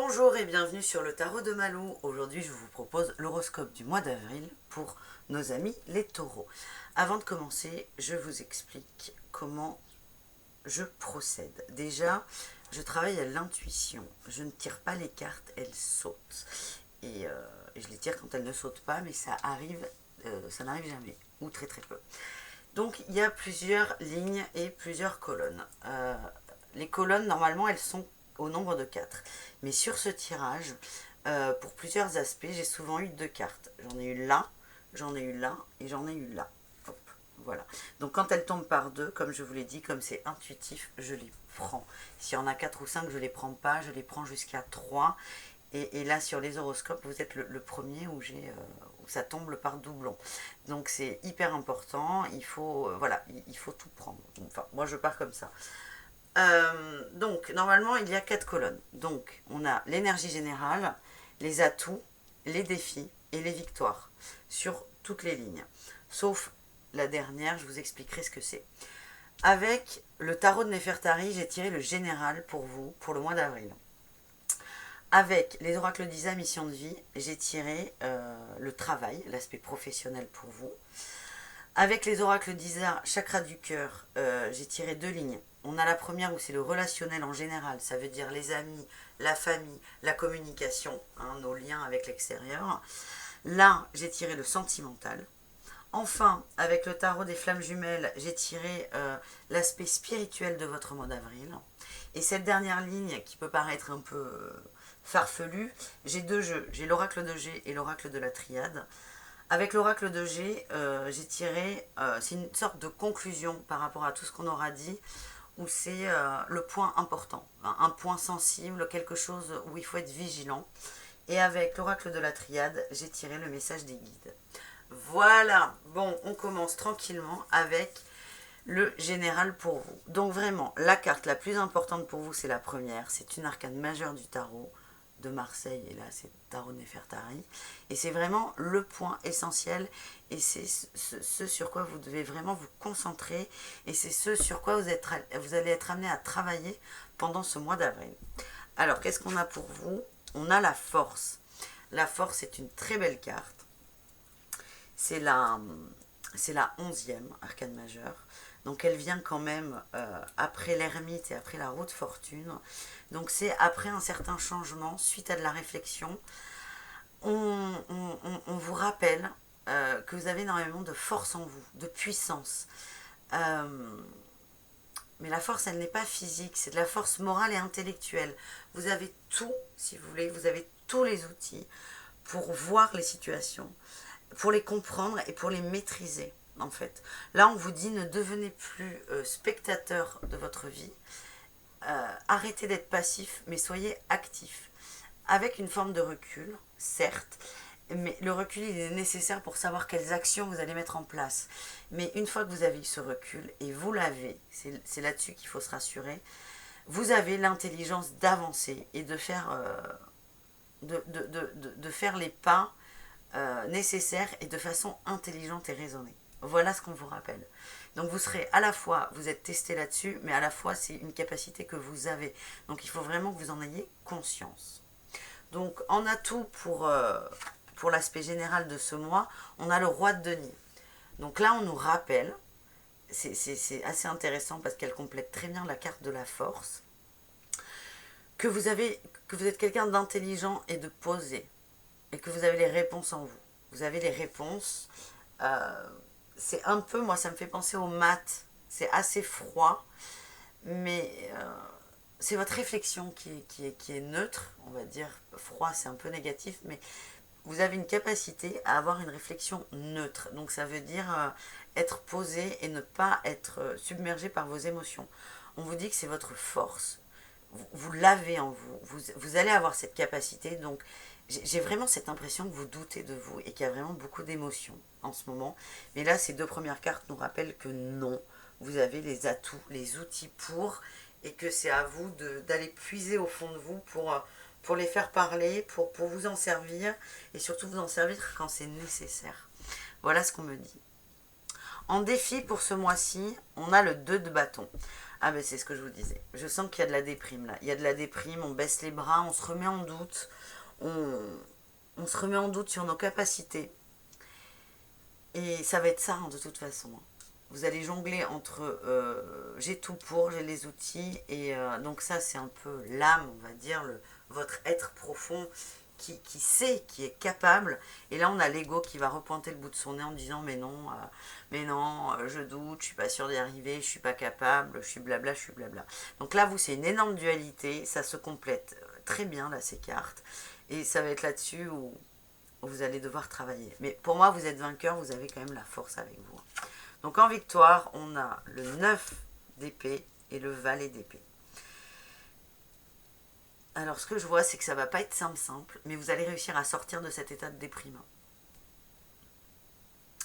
Bonjour et bienvenue sur le tarot de Malou. Aujourd'hui, je vous propose l'horoscope du mois d'avril pour nos amis les taureaux. Avant de commencer, je vous explique comment je procède. Déjà, je travaille à l'intuition. Je ne tire pas les cartes, elles sautent. Et je les tire quand elles ne sautent pas, mais ça n'arrive jamais, ou très très peu. Donc, il y a plusieurs lignes et plusieurs colonnes. Les colonnes, normalement, elles sont au nombre de 4. Mais sur ce tirage, pour plusieurs aspects, j'ai souvent eu 2 cartes. J'en ai eu là, j'en ai eu là et j'en ai eu là. Hop, voilà. Donc quand elles tombent par 2, comme je vous l'ai dit, comme c'est intuitif, je les prends. S'il y en a 4 ou 5, je ne les prends pas, je les prends jusqu'à 3. Et là, sur les horoscopes, vous êtes le premier où ça tombe par doublon. Donc c'est hyper important, il faut tout prendre. Enfin, moi je pars comme ça. Donc, normalement, il y a 4 colonnes. Donc, on a l'énergie générale, les atouts, les défis et les victoires sur toutes les lignes. Sauf la dernière, je vous expliquerai ce que c'est. Avec le tarot de Néfertari, j'ai tiré le général pour vous, pour le mois d'avril. Avec les oracles d'Isa, mission de vie, j'ai tiré le travail, l'aspect professionnel pour vous. Avec les oracles d'Isa, chakra du cœur, j'ai tiré 2 lignes. On a la première où c'est le relationnel en général, ça veut dire les amis, la famille, la communication, nos liens avec l'extérieur. Là, j'ai tiré le sentimental. Enfin, avec le tarot des flammes jumelles, j'ai tiré l'aspect spirituel de votre mois d'avril. Et cette dernière ligne, qui peut paraître un peu farfelue, j'ai 2 jeux. J'ai l'oracle de G et l'oracle de la triade. Avec l'oracle de G, j'ai tiré, c'est une sorte de conclusion par rapport à tout ce qu'on aura dit, où c'est le point important, un point sensible, quelque chose où il faut être vigilant. Et avec l'oracle de la triade, j'ai tiré le message des guides. Voilà, bon, on commence tranquillement avec le général pour vous. Donc vraiment, la carte la plus importante pour vous, c'est la première. C'est une arcane majeure du tarot de Marseille, et là c'est tarot de Néfertari. Et c'est vraiment le point essentiel, et c'est ce sur quoi vous devez vraiment vous concentrer, et c'est ce sur quoi vous allez être amené à travailler pendant ce mois d'avril. Alors, qu'est-ce qu'on a pour vous? On a la force. La force est une très belle carte. C'est la 11e arcane majeure. Donc elle vient quand même après l'ermite et après la roue de fortune. Donc c'est après un certain changement, suite à de la réflexion. On vous rappelle que vous avez énormément de force en vous, de puissance. Mais la force, elle n'est pas physique, c'est de la force morale et intellectuelle. Vous avez tout, si vous voulez, vous avez tous les outils pour voir les situations, pour les comprendre et pour les maîtriser, en fait. Là, on vous dit, ne devenez plus spectateur de votre vie. Arrêtez d'être passif, mais soyez actif. Avec une forme de recul, certes, mais le recul, il est nécessaire pour savoir quelles actions vous allez mettre en place. Mais une fois que vous avez eu ce recul, et vous l'avez, c'est là-dessus qu'il faut se rassurer, vous avez l'intelligence d'avancer et de faire, de faire les pas nécessaires et de façon intelligente et raisonnée. Voilà ce qu'on vous rappelle. Donc vous serez à la fois, vous êtes testé là-dessus, mais à la fois c'est une capacité que vous avez. Donc il faut vraiment que vous en ayez conscience. Donc en atout pour l'aspect général de ce mois, on a le roi de denier. Donc là on nous rappelle, c'est assez intéressant parce qu'elle complète très bien la carte de la force, que vous êtes quelqu'un d'intelligent et de posé, et que vous avez les réponses en vous. Vous avez les réponses. C'est un peu, moi ça me fait penser aux maths. C'est assez froid, mais c'est votre réflexion qui est neutre, on va dire. Froid, c'est un peu négatif, mais vous avez une capacité à avoir une réflexion neutre. Donc ça veut dire être posé et ne pas être submergé par vos émotions. On vous dit que c'est votre force. Vous l'avez en vous. Vous allez avoir cette capacité. Donc j'ai vraiment cette impression que vous doutez de vous et qu'il y a vraiment beaucoup d'émotions en ce moment. Mais là, ces 2 premières cartes nous rappellent que non, vous avez les atouts, les outils pour, et que c'est à vous d'aller puiser au fond de vous pour les faire parler, pour vous en servir, et surtout vous en servir quand c'est nécessaire. Voilà ce qu'on me dit. En défi pour ce mois-ci, on a le 2 de bâton. Ah ben c'est ce que je vous disais. Je sens qu'il y a de la déprime là. Il y a de la déprime, on baisse les bras, on se remet en doute. On, on se remet en doute sur nos capacités. Et ça va être ça hein, de toute façon. Vous allez jongler entre j'ai tout pour, j'ai les outils. Et donc ça c'est un peu l'âme, on va dire, votre être profond qui sait, qui est capable. Et là on a l'ego qui va repointer le bout de son nez en disant mais non, je doute, je suis pas sûre d'y arriver, je suis pas capable, je suis blabla, je suis blabla. Donc là vous c'est une énorme dualité, ça se complète très bien là ces cartes. Et ça va être là-dessus où vous allez devoir travailler. Mais pour moi, vous êtes vainqueur, vous avez quand même la force avec vous. Donc en victoire, on a le 9 d'épée et le valet d'épée. Alors ce que je vois, c'est que ça va pas être simple, mais vous allez réussir à sortir de cet état de déprime.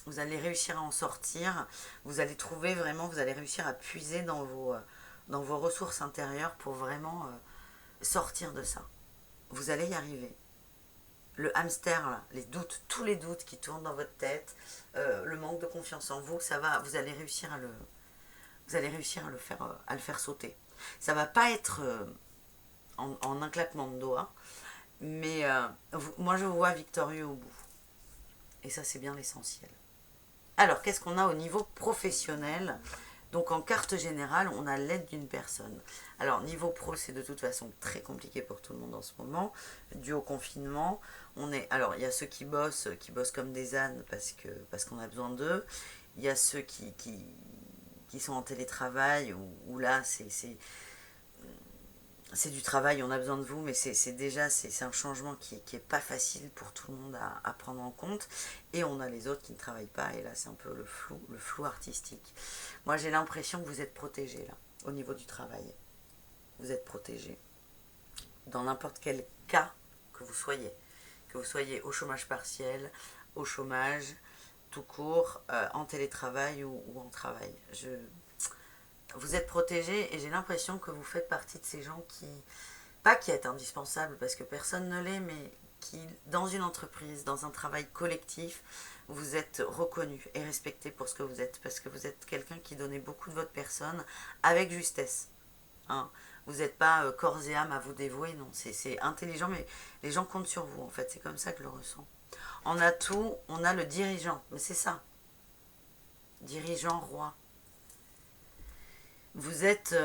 Vous allez réussir à en sortir, vous allez trouver vraiment, vous allez réussir à puiser dans vos ressources intérieures pour vraiment sortir de ça. Vous allez y arriver. Le hamster, là, les doutes, tous les doutes qui tournent dans votre tête, le manque de confiance en vous, ça va, vous allez réussir à le faire sauter. Ça va pas être en un claquement de doigts, mais moi je vous vois victorieux au bout. Et ça c'est bien l'essentiel. Alors qu'est-ce qu'on a au niveau professionnel? Donc en carte générale, on a l'aide d'une personne. Alors niveau pro, c'est de toute façon très compliqué pour tout le monde en ce moment, dû au confinement. Alors il y a ceux qui bossent comme des ânes parce qu'on a besoin d'eux. Il y a ceux qui sont en télétravail où là c'est du travail, on a besoin de vous, mais c'est un changement qui est pas facile pour tout le monde à prendre en compte. Et on a les autres qui ne travaillent pas, et là c'est un peu le flou artistique. Moi j'ai l'impression que vous êtes protégé là, au niveau du travail. Vous êtes protégé. Dans n'importe quel cas que vous soyez au chômage partiel, au chômage, tout court, en télétravail ou en travail. Vous êtes protégé et j'ai l'impression que vous faites partie de ces gens pas qui êtes indispensables parce que personne ne l'est, mais qui, dans une entreprise, dans un travail collectif, vous êtes reconnu et respecté pour ce que vous êtes parce que vous êtes quelqu'un qui donnait beaucoup de votre personne avec justesse. Hein. Vous n'êtes pas corps et âme à vous dévouer, non, c'est intelligent, mais les gens comptent sur vous en fait, c'est comme ça que je le ressens. En atout, on a le dirigeant, mais c'est ça, dirigeant, roi. Vous êtes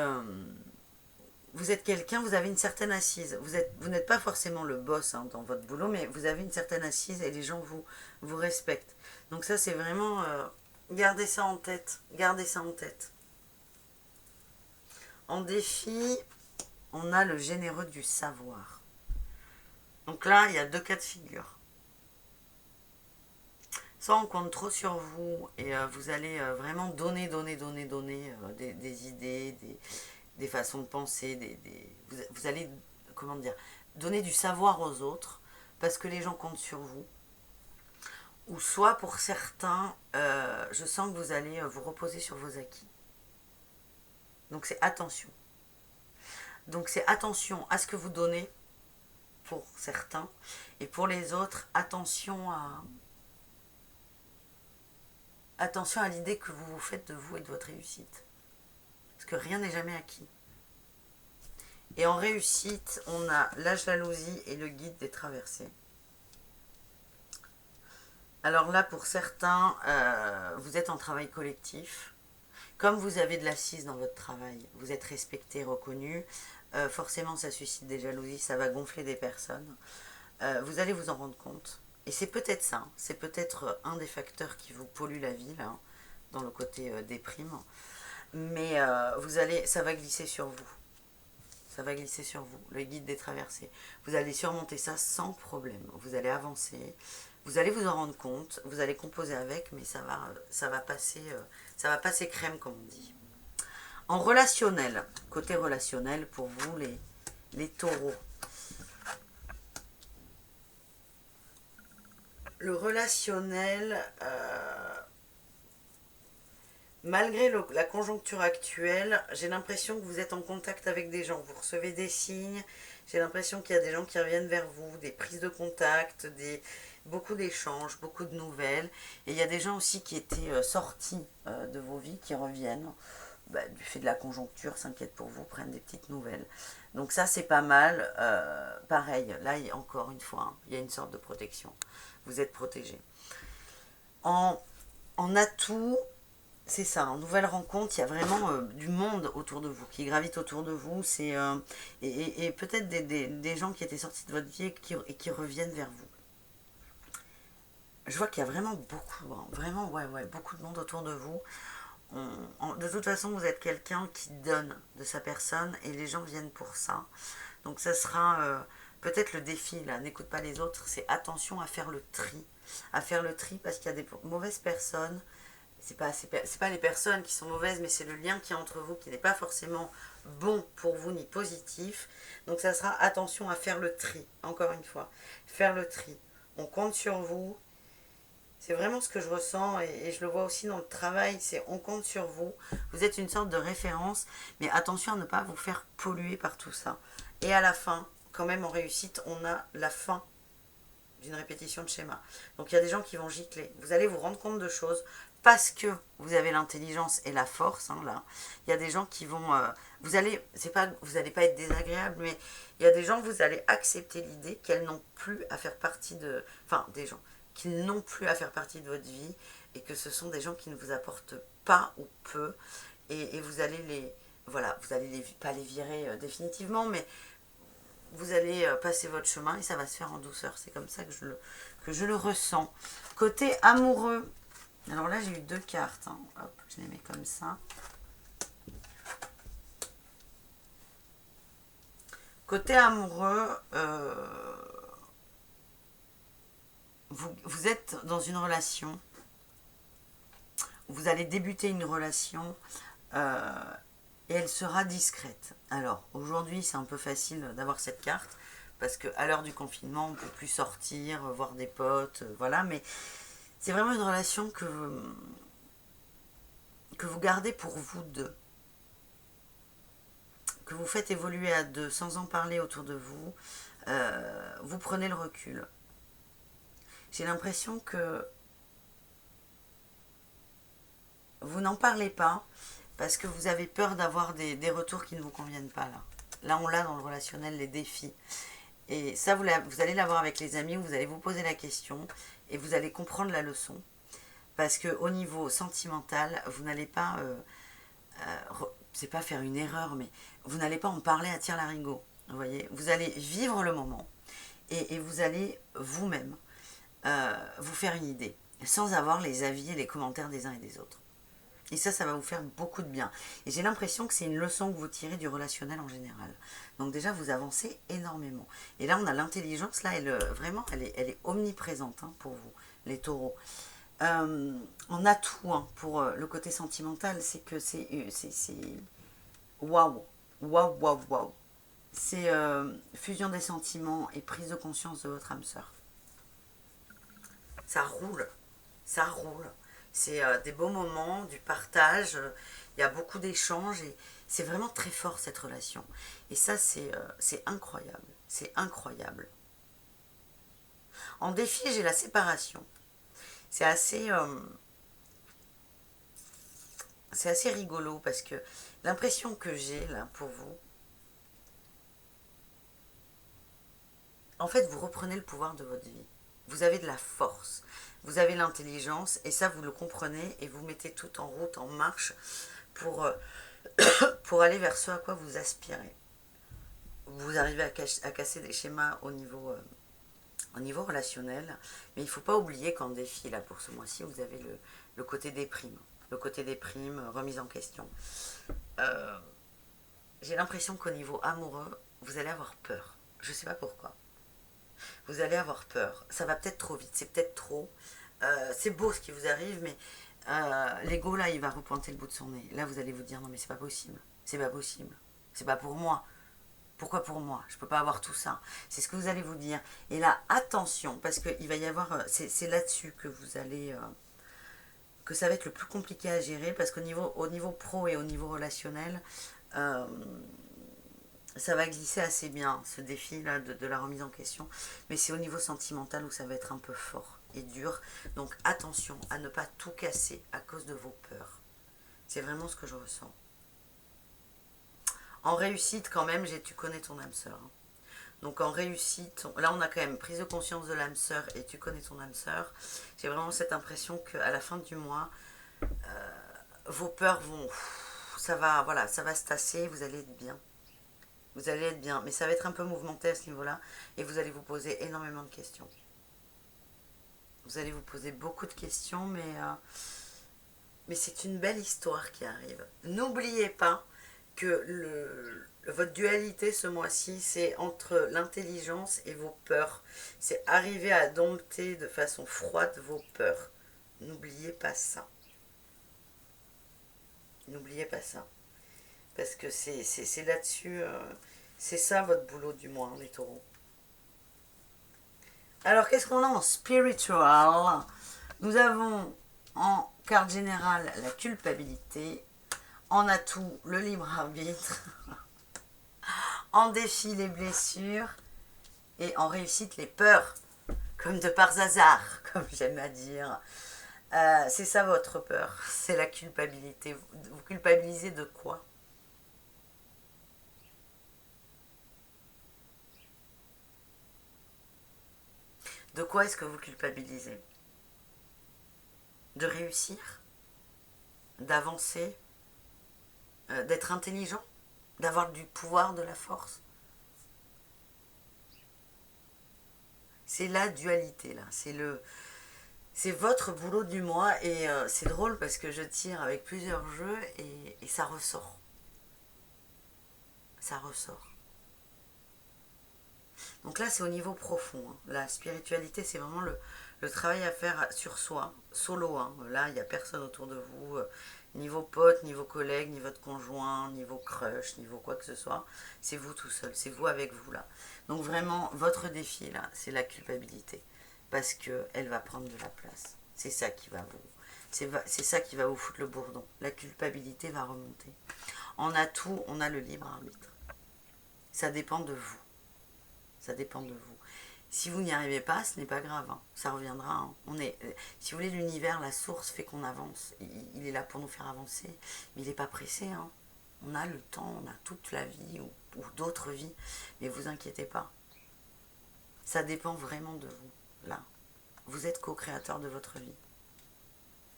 quelqu'un, vous avez une certaine assise. Vous n'êtes pas forcément le boss hein, dans votre boulot, mais vous avez une certaine assise et les gens vous respectent. Donc ça, c'est vraiment... gardez ça en tête. Gardez ça en tête. En défi, on a le généreux du savoir. Donc là, il y a deux cas de figure. Soit on compte trop sur vous et vous allez vraiment donner des idées, des façons de penser, vous allez, comment dire, donner du savoir aux autres parce que les gens comptent sur vous. Ou soit pour certains, je sens que vous allez vous reposer sur vos acquis. Donc c'est attention. Donc c'est attention à ce que vous donnez pour certains et pour les autres, attention à l'idée que vous vous faites de vous et de votre réussite. Parce que rien n'est jamais acquis. Et en réussite, on a la jalousie et le guide des traversées. Alors là, pour certains, vous êtes en travail collectif. Comme vous avez de l'assise dans votre travail, vous êtes respecté, reconnu, forcément ça suscite des jalousies, ça va gonfler des personnes. Vous allez vous en rendre compte. Et c'est peut-être ça, c'est peut-être un des facteurs qui vous pollue la vie, là, dans le côté déprime. Mais ça va glisser sur vous. Ça va glisser sur vous, le guide des traversées. Vous allez surmonter ça sans problème. Vous allez avancer, vous allez vous en rendre compte, vous allez composer avec, mais ça va passer crème, comme on dit. En relationnel, côté relationnel, pour vous, les taureaux. Le relationnel, malgré la conjoncture actuelle, j'ai l'impression que vous êtes en contact avec des gens, vous recevez des signes, j'ai l'impression qu'il y a des gens qui reviennent vers vous, des prises de contact, beaucoup d'échanges, beaucoup de nouvelles, et il y a des gens aussi qui étaient sortis de vos vies, qui reviennent. du fait de la conjoncture, s'inquiètent pour vous, prennent des petites nouvelles. Donc ça, c'est pas mal. Pareil, là, encore une fois, hein, il y a une sorte de protection. Vous êtes protégé. En atout, c'est ça, en nouvelle rencontre, il y a vraiment du monde autour de vous, qui gravite autour de vous. Et peut-être des gens qui étaient sortis de votre vie et qui reviennent vers vous. Je vois qu'il y a vraiment beaucoup, hein, vraiment, ouais, beaucoup de monde autour de vous. De toute façon, vous êtes quelqu'un qui donne de sa personne et les gens viennent pour ça. Donc ça sera peut-être le défi, là, n'écoute pas les autres, c'est attention à faire le tri. À faire le tri parce qu'il y a des mauvaises personnes. C'est pas les personnes qui sont mauvaises, mais c'est le lien qui est entre vous qui n'est pas forcément bon pour vous ni positif. Donc ça sera attention à faire le tri, encore une fois. Faire le tri. On compte sur vous. C'est vraiment ce que je ressens et je le vois aussi dans le travail, c'est on compte sur vous. Vous êtes une sorte de référence, mais attention à ne pas vous faire polluer par tout ça. Et à la fin, quand même en réussite, on a la fin d'une répétition de schéma. Donc il y a des gens qui vont gicler. Vous allez vous rendre compte de choses parce que vous avez l'intelligence et la force. Hein, là, il y a des gens qui vont, vous allez pas être désagréable, mais il y a des gens vous allez accepter l'idée qu'elles n'ont plus à faire partie de, enfin des gens qu'ils n'ont plus à faire partie de votre vie et que ce sont des gens qui ne vous apportent pas ou peu et vous allez vous allez pas les virer définitivement, mais vous allez passer votre chemin et ça va se faire en douceur. C'est comme ça que je le ressens. Côté amoureux, alors là j'ai eu 2 cartes. Hein. Hop, je les mets comme ça. Côté amoureux, vous êtes dans une relation. Vous allez débuter une relation et elle sera discrète. Alors aujourd'hui c'est un peu facile d'avoir cette carte parce qu'à l'heure du confinement on ne peut plus sortir, voir des potes, voilà, mais c'est vraiment une relation que vous gardez pour vous deux, que vous faites évoluer à deux sans en parler autour de vous. Vous prenez le recul. J'ai l'impression que vous n'en parlez pas parce que vous avez peur d'avoir des retours qui ne vous conviennent pas là. Là, on l'a dans le relationnel, les défis. Et ça, vous allez l'avoir avec les amis, vous allez vous poser la question et vous allez comprendre la leçon. Parce qu'au niveau sentimental, vous n'allez pas, c'est pas faire une erreur, mais vous n'allez pas en parler à tire-larigot. Vous voyez, vous allez vivre le moment et vous allez vous-même vous faire une idée, sans avoir les avis et les commentaires des uns et des autres. Et ça va vous faire beaucoup de bien. Et j'ai l'impression que c'est une leçon que vous tirez du relationnel en général. Donc déjà, vous avancez énormément. Et là, on a l'intelligence, là, vraiment, elle est omniprésente hein, pour vous, les taureaux. On a tout hein, pour le côté sentimental, c'est que c'est waouh, waouh, waouh, waouh. C'est fusion des sentiments et prise de conscience de votre âme sœur. Ça roule, ça roule. C'est des beaux moments, du partage, il y a beaucoup d'échanges et c'est vraiment très fort cette relation. Et ça, c'est incroyable, c'est incroyable. En défi, j'ai la séparation. C'est assez rigolo parce que l'impression que j'ai là pour vous, en fait, vous reprenez le pouvoir de votre vie. Vous avez de la force, vous avez l'intelligence et ça, vous le comprenez et vous mettez tout en route, en marche pour, pour aller vers ce à quoi vous aspirez. Vous arrivez à casser des schémas au niveau relationnel, mais il ne faut pas oublier qu'en défi, là, pour ce mois-ci, vous avez le côté déprime. Le côté déprime, remise en question. J'ai l'impression qu'au niveau amoureux, vous allez avoir peur. Je ne sais pas pourquoi. Vous allez avoir peur. Ça va peut-être trop vite, c'est peut-être trop. C'est beau ce qui vous arrive, mais l'ego, là, il va repointer le bout de son nez. Là, vous allez vous dire, non mais c'est pas possible. C'est pas possible. C'est pas pour moi. Pourquoi pour moi? Je ne peux pas avoir tout ça. C'est ce que vous allez vous dire. Et là, attention, parce qu'il va y avoir... C'est là-dessus que vous allez... que ça va être le plus compliqué à gérer, parce qu'au niveau pro et au niveau relationnel, ça va glisser assez bien, ce défi-là de la remise en question. Mais c'est au niveau sentimental où ça va être un peu fort et dur. Donc attention à ne pas tout casser à cause de vos peurs. C'est vraiment ce que je ressens. En réussite, quand même, tu connais ton âme sœur. Hein. Donc en réussite, là on a quand même prise de conscience de l'âme sœur et tu connais ton âme sœur. J'ai vraiment cette impression qu'à la fin du mois, vos peurs vont... Ça va, voilà, ça va se tasser, vous allez être bien. Vous allez être bien, mais ça va être un peu mouvementé à ce niveau-là et vous allez vous poser énormément de questions. Vous allez vous poser beaucoup de questions, mais c'est une belle histoire qui arrive. N'oubliez pas que votre dualité ce mois-ci, c'est entre l'intelligence et vos peurs. C'est arriver à dompter de façon froide vos peurs. N'oubliez pas ça. N'oubliez pas ça. Parce que c'est là-dessus, c'est ça votre boulot du mois, les taureaux. Alors, qu'est-ce qu'on a en spiritual? Nous avons en carte générale la culpabilité, en atout le libre arbitre, en défi les blessures et en réussite les peurs, comme de par hasard, comme j'aime à dire. C'est ça votre peur, c'est la culpabilité. Vous culpabilisez de quoi? De quoi est-ce que vous culpabilisez? De réussir? D'avancer? D'être intelligent? D'avoir du pouvoir, de la force? C'est la dualité là, c'est votre boulot du mois et c'est drôle parce que je tire avec plusieurs jeux et ça ressort. Ça ressort. Donc là c'est au niveau profond. Hein. La spiritualité c'est vraiment le travail à faire sur soi, solo. Hein. Là il n'y a personne autour de vous. Niveau pote, niveau collègue, niveau de conjoint, niveau crush, niveau quoi que ce soit. C'est vous tout seul, c'est vous avec vous là. Donc vraiment votre défi là c'est la culpabilité. Parce qu'elle va prendre de la place. C'est ça qui va c'est ça qui va vous foutre le bourdon. La culpabilité va remonter. En atout, on a le libre arbitre. Ça dépend de vous. Ça dépend de vous. Si vous n'y arrivez pas, ce n'est pas grave. Hein. Ça reviendra. Hein. Si vous voulez, l'univers, la source fait qu'on avance. Il est là pour nous faire avancer. Mais il n'est pas pressé. Hein. On a le temps, on a toute la vie ou d'autres vies. Mais vous inquiétez pas. Ça dépend vraiment de vous. Là, vous êtes co-créateur de votre vie.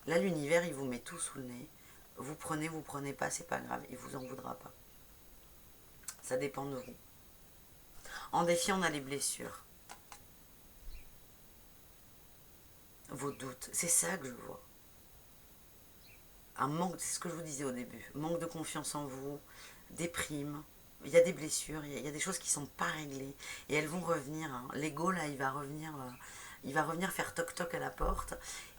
Là, l'univers, il vous met tout sous le nez. Vous prenez pas, c'est pas grave. Il vous en voudra pas. Ça dépend de vous. En défi, on a les blessures. Vos doutes. C'est ça que je vois. Un manque, c'est ce que je vous disais au début. Manque de confiance en vous, déprime. Il y a des blessures, il y a des choses qui ne sont pas réglées. Et elles vont revenir. Hein. L'ego, là, il va revenir faire toc-toc à la porte.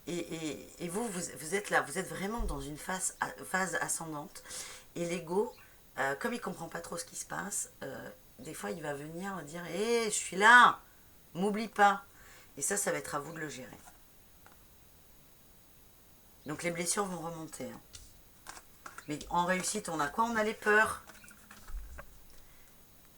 Et vous êtes là, vous êtes vraiment dans une phase ascendante. Et l'ego, comme il ne comprend pas trop ce qui se passe, des fois, il va venir dire « Hé, je suis là, m'oublie pas !» Et ça va être à vous de le gérer. Donc les blessures vont remonter. Hein. Mais en réussite, on a quoi? On a les peurs.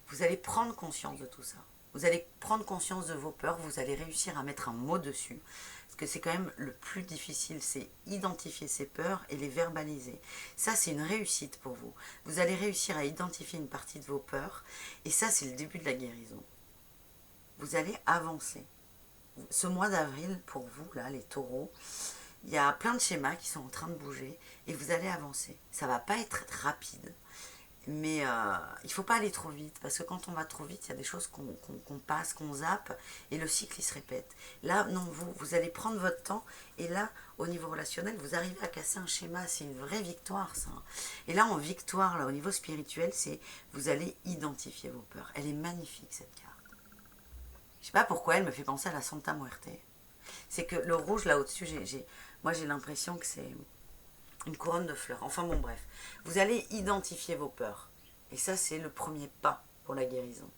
Vous allez prendre conscience de tout ça. Vous allez prendre conscience de vos peurs. Vous allez réussir à mettre un mot dessus. Parce que c'est quand même le plus difficile, c'est identifier ces peurs et les verbaliser. Ça, c'est une réussite pour vous. Vous allez réussir à identifier une partie de vos peurs. Et ça, c'est le début de la guérison. Vous allez avancer. Ce mois d'avril, pour vous, là, les taureaux, il y a plein de schémas qui sont en train de bouger et vous allez avancer. Ça ne va pas être rapide, mais il ne faut pas aller trop vite parce que quand on va trop vite, il y a des choses qu'on passe, qu'on zappe et le cycle il se répète. Là, non, vous allez prendre votre temps et là, au niveau relationnel, vous arrivez à casser un schéma. C'est une vraie victoire, ça. Et là, en victoire, là, au niveau spirituel, c'est vous allez identifier vos peurs. Elle est magnifique, cette carte. Je ne sais pas pourquoi elle me fait penser à la Santa Muerte. C'est que le rouge, là au-dessus, moi j'ai l'impression que c'est une couronne de fleurs. Enfin bon, bref. Vous allez identifier vos peurs. Et ça, c'est le premier pas pour la guérison.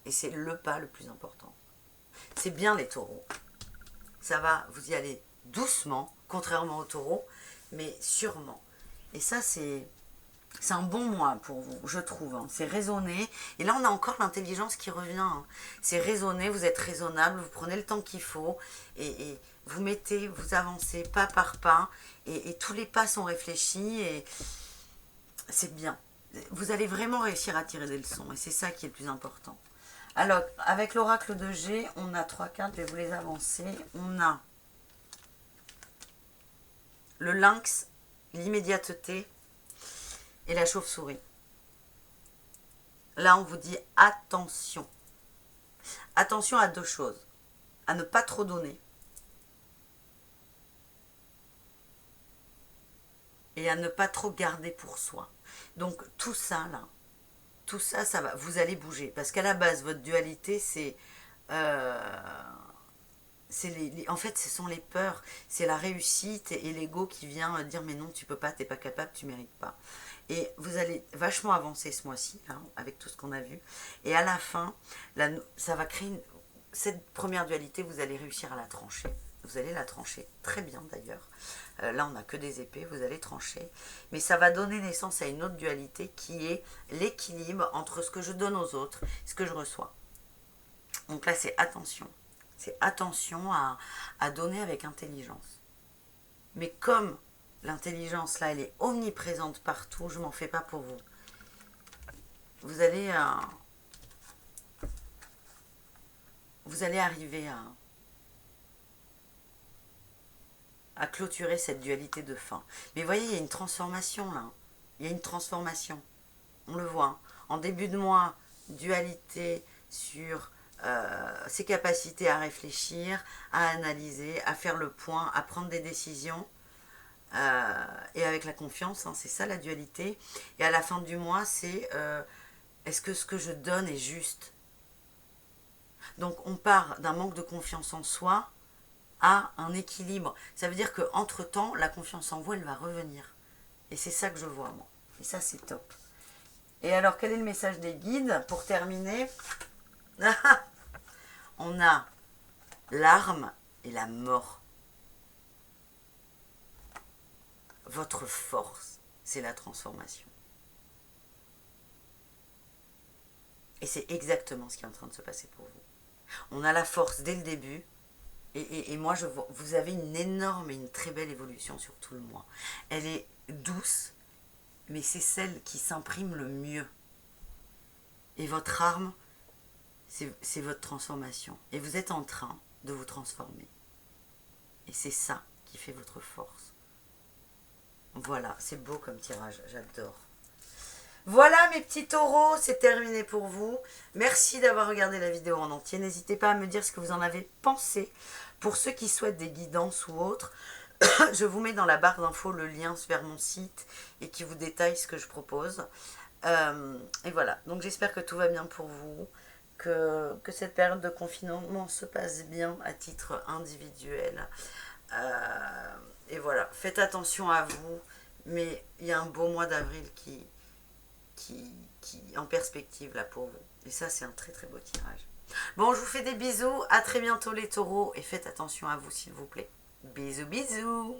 Et c'est le pas le plus important. C'est bien les taureaux. Ça va, vous y allez doucement, contrairement aux taureaux, mais sûrement. Et ça, c'est un bon mois pour vous, je trouve. Hein. C'est raisonné. Et là, on a encore l'intelligence qui revient. Hein. C'est raisonné, vous êtes raisonnable, vous prenez le temps qu'il faut. Et vous vous avancez pas par pas. Et tous les pas sont réfléchis. Et c'est bien. vous allez vraiment réussir à tirer des leçons. Et c'est ça qui est le plus important. Alors, avec l'oracle de G, on a 3 cartes, je vais vous les avancer. On a le lynx, l'immédiateté et la chauve-souris. Là, on vous dit attention. Attention à 2 choses. À ne pas trop donner. Et à ne pas trop garder pour soi. Donc, tout ça, là, tout ça, ça va. Vous allez bouger. Parce qu'à la base, votre dualité, c'est... en fait, ce sont les peurs, c'est la réussite et l'ego qui vient dire mais non, tu peux pas, t'es pas capable, tu mérites pas. Et vous allez vachement avancer ce mois-ci, hein, avec tout ce qu'on a vu. Et à la fin, ça va créer cette première dualité, vous allez réussir à la trancher. Vous allez la trancher très bien d'ailleurs. Là, on n'a que des épées, vous allez trancher. Mais ça va donner naissance à une autre dualité qui est l'équilibre entre ce que je donne aux autres et ce que je reçois. Donc là, c'est attention. C'est attention à donner avec intelligence. Mais comme l'intelligence, là, elle est omniprésente partout, je m'en fais pas pour vous. Vous allez arriver à clôturer cette dualité de fin. Mais voyez, il y a une transformation, là. Il y a une transformation. On le voit. Hein. En début de mois, dualité sur... ses capacités à réfléchir, à analyser, à faire le point, à prendre des décisions, et avec la confiance, hein, c'est ça la dualité. Et à la fin du mois, c'est est-ce que ce que je donne est juste? Donc on part d'un manque de confiance en soi à un équilibre. Ça veut dire qu'entre-temps, la confiance en vous, elle va revenir. Et c'est ça que je vois, moi. Et ça, c'est top. Et alors, quel est le message des guides pour terminer? On a l'arme et la mort. Votre force, c'est la transformation. Et c'est exactement ce qui est en train de se passer pour vous. On a la force dès le début. Et moi, vous avez une énorme et une très belle évolution sur tout le mois. Elle est douce, mais c'est celle qui s'imprime le mieux. Et votre arme, c'est votre transformation. Et vous êtes en train de vous transformer. Et c'est ça qui fait votre force. Voilà, c'est beau comme tirage, j'adore. Voilà mes petits taureaux, c'est terminé pour vous. Merci d'avoir regardé la vidéo en entier. N'hésitez pas à me dire ce que vous en avez pensé. Pour ceux qui souhaitent des guidances ou autres, je vous mets dans la barre d'infos le lien vers mon site et qui vous détaille ce que je propose. Et voilà, donc j'espère que tout va bien pour vous, que cette période de confinement se passe bien à titre individuel. Et voilà, faites attention à vous, mais il y a un beau mois d'avril qui en perspective là pour vous. Et ça, c'est un très très beau tirage. Bon, je vous fais des bisous, à très bientôt les taureaux, et faites attention à vous s'il vous plaît. Bisous bisous.